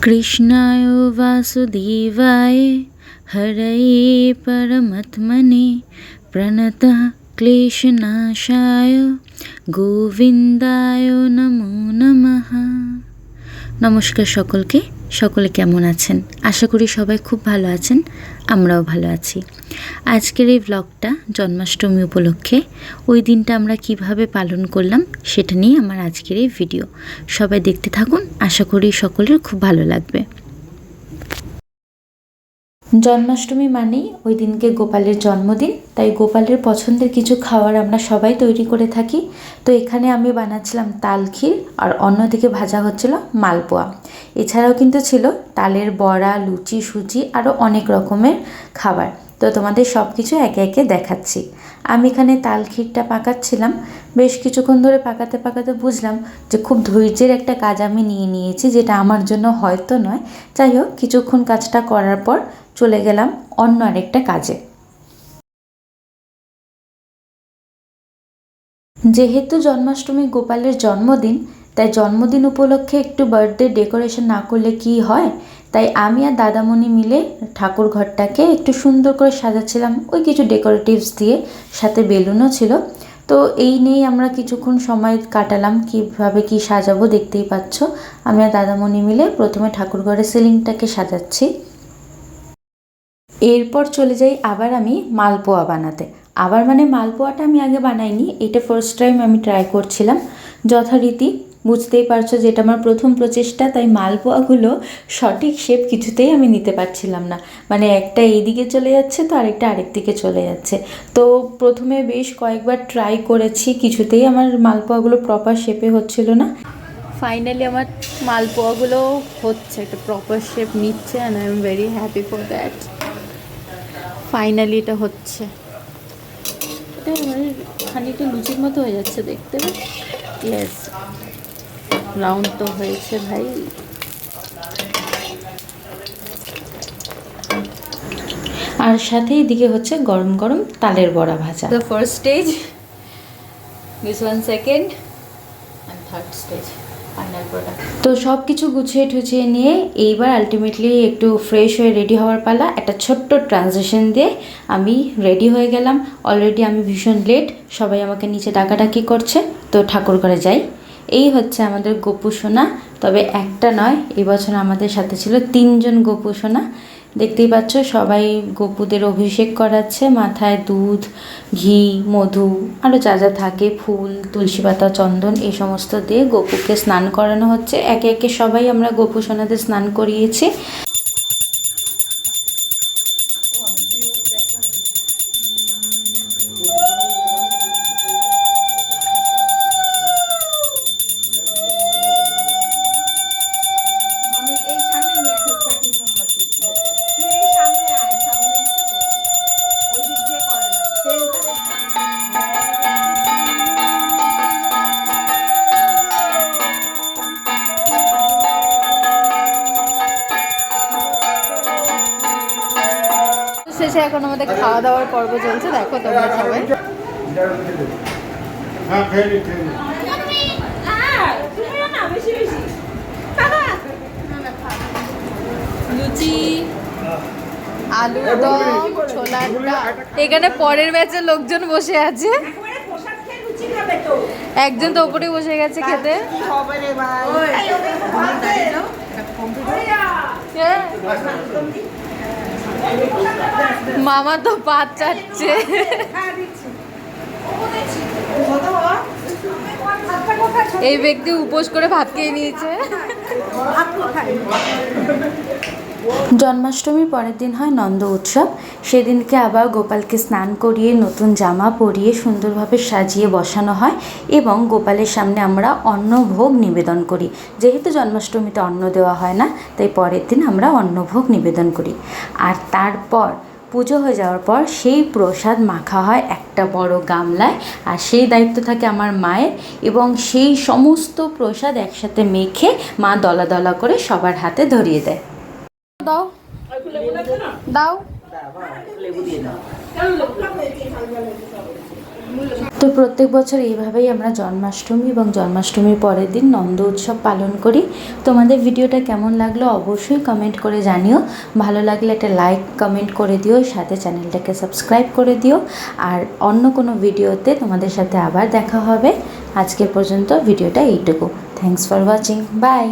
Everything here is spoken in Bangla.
कृष्णाय वासुदेवाय हरये परमात्मने प्रणतः क्लेशनाशाय गोविंदाय नमो नमः। নমস্কার সকলে কেমন আছেন? আশা করি সবাই খুব ভালো আছেন, আমরাও ভালো আছি। আজকের এই ব্লগটা জন্মাষ্টমী উপলক্ষে ওই দিনটা আমরা কিভাবে পালন করলাম সেটা নিয়ে আমার আজকের এই ভিডিও। সবাই দেখতে থাকুন, আশা করি সকলের খুব ভালো লাগবে। জন্মাষ্টমী মানেই ওই দিনকে গোপালের জন্মদিন, তাই গোপালের পছন্দের কিছু খাবার আমরা সবাই তৈরি করে থাকি। তো এখানে আমি বানাচ্ছিলাম তাল ক্ষীর, আর অন্যদিকে ভাজা হচ্ছিল মালপোয়া। এছাড়াও কিন্তু ছিল তালের বড়া, লুচি, সুজি, আরও অনেক রকমের খাবার। তো তোমাদের সব কিছু একে একে দেখাচ্ছি। আমি এখানে তাল ক্ষীরটা পাকাচ্ছিলাম। বেশ কিছুক্ষণ ধরে পাকাতে পাকাতে বুঝলাম যে খুব ধৈর্যের একটা কাজ আমি নিয়েছি, যেটা আমার জন্য হয়তো নয়। যাই হোক, কিছুক্ষণ কাজটা করার পর চলে গেলাম অন্য আরেকটা কাজে। যেহেতু জন্মাষ্টমী গোপালের জন্মদিন, তাই জন্মদিন উপলক্ষে একটু বার্থডে ডেকোরেশন না করলে কি হয়, তাই আমি আর দাদামণি মিলে ঠাকুর ঘরটাকে একটু সুন্দর করে সাজাচ্ছিলাম, ওই কিছু ডেকোরেটিভস দিয়ে, সাথে বেলুনও ছিল। তো এই নিয়েই আমরা কিছুক্ষণ সময় কাটালাম, কীভাবে কি সাজাবো দেখতেই পাচ্ছ। আমি আর দাদামণি মিলে প্রথমে ঠাকুর ঘরের সিলিংটাকে সাজাচ্ছি। এরপর চলে যাই আবার আমি মালপোয়া বানাতে। আবার মানে মালপোয়াটা আমি আগে বানাইনি, এটা ফার্স্ট টাইম আমি ট্রাই করছিলাম। যথারীতি বুঝতেই পারছো যে এটা আমার প্রথম প্রচেষ্টা, তাই মালপোয়াগুলো সঠিক শেপ কিছুতেই আমি নিতে পারছিলাম না। মানে একটা এইদিকে চলে যাচ্ছে তো আরেকটা আরেক দিকে চলে যাচ্ছে। তো প্রথমে বেশ কয়েকবার ট্রাই করেছি, কিছুতেই আমার মালপোয়াগুলো প্রপার শেপে হচ্ছিল না। ফাইনালি আমার মালপোয়াগুলো হচ্ছে, একটা প্রপার শেপ নিচ্ছে, and I am very happy for that. Finally এটা হচ্ছে, এটা মানে খানিকটা লুচির মতো হয়ে যাচ্ছে দেখতে। ইয়েস, রাউন্ড তো হয়েছে ভাই। আর সাথে এদিকে হচ্ছে গরম গরম তালের বড়া ভাজা। The first stage, this one second, and third stage final product. তো সব কিছু গুছিয়ে ঠুছিয়ে নিয়ে এইবার আলটিমেটলি একটু ফ্রেশ হয়ে রেডি হওয়ার পালা। একটা ছোট্ট ট্রানজিশন দিয়ে আমি রেডি হয়ে গেলাম। অলরেডি আমি ভীষণ লেট, সবাই আমাকে নিচে ডাকাডাকি করছে, তো ঠাকুর ঘরে যাই। এই হচ্ছে আমাদের গোপু সোনা। তবে একটা নয়, এবছর আমাদের সাথে ছিল 3 জন গোপু সোনা। দেখতেই পাচ্ছ সবাই গোপুদের অভিষেক করাচ্ছে, মাথায় দুধ, ঘি, মধু, আরও যা যা থাকে, ফুল, তুলসী পাতা, চন্দন, এই সমস্ত দিয়ে গোপুকে স্নান করানো হচ্ছে। একে একে সবাই আমরা গোপু সোনাদের স্নান করিয়েছি। শেষে এখন আমাদের খাওয়া দাওয়ার পর্ব চলছে, দেখো তোমরা সবাই। লুচি, আলুর দম, ছোলার ডাল। এখানে পরের ব্যাচের লোকজন বসে আছে, একজন তো উপরে বসে গেছে খেতে। মামা তো পাত চাটছে। এই ব্যক্তি উপোস করে ভাত খেয়ে নিয়েছে। জন্মাষ্টমীর পরের দিন হয় নন্দ উৎসব। সেদিনকে আবার গোপালকে স্নান করিয়ে নতুন জামা পরিয়ে সুন্দরভাবে সাজিয়ে বসানো হয়, এবং গোপালের সামনে আমরা অন্নভোগ নিবেদন করি। যেহেতু জন্মাষ্টমীতে অন্ন দেওয়া হয় না, তাই পরের দিন আমরা অন্নভোগ নিবেদন করি। আর তারপর পুজো হয়ে যাওয়ার পর সেই প্রসাদ মাখা হয় একটা বড় গামলায়, আর সেই দায়িত্ব থাকে আমার মায়ের, এবং সেই সমস্ত প্রসাদ একসাথে মেখে মা দলা দলা করে সবার হাতে ধরিয়ে দেয়। দাও দাও, তো প্রত্যেক বছর এইভাবেই আমরা জন্মাষ্টমী এবং জন্মাষ্টমীর পরের দিন নন্দ উৎসব পালন করি। তোমাদের ভিডিওটা কেমন লাগলো অবশ্যই কমেন্ট করে জানিও। ভালো লাগলে একটা লাইক কমেন্ট করে দিও, সাথে চ্যানেলটাকে সাবস্ক্রাইব করে দিও। আর অন্য কোনো ভিডিওতে তোমাদের সাথে আবার দেখা হবে। আজকের পর্যন্ত ভিডিওটা এইটুকু। Thanks for watching, by.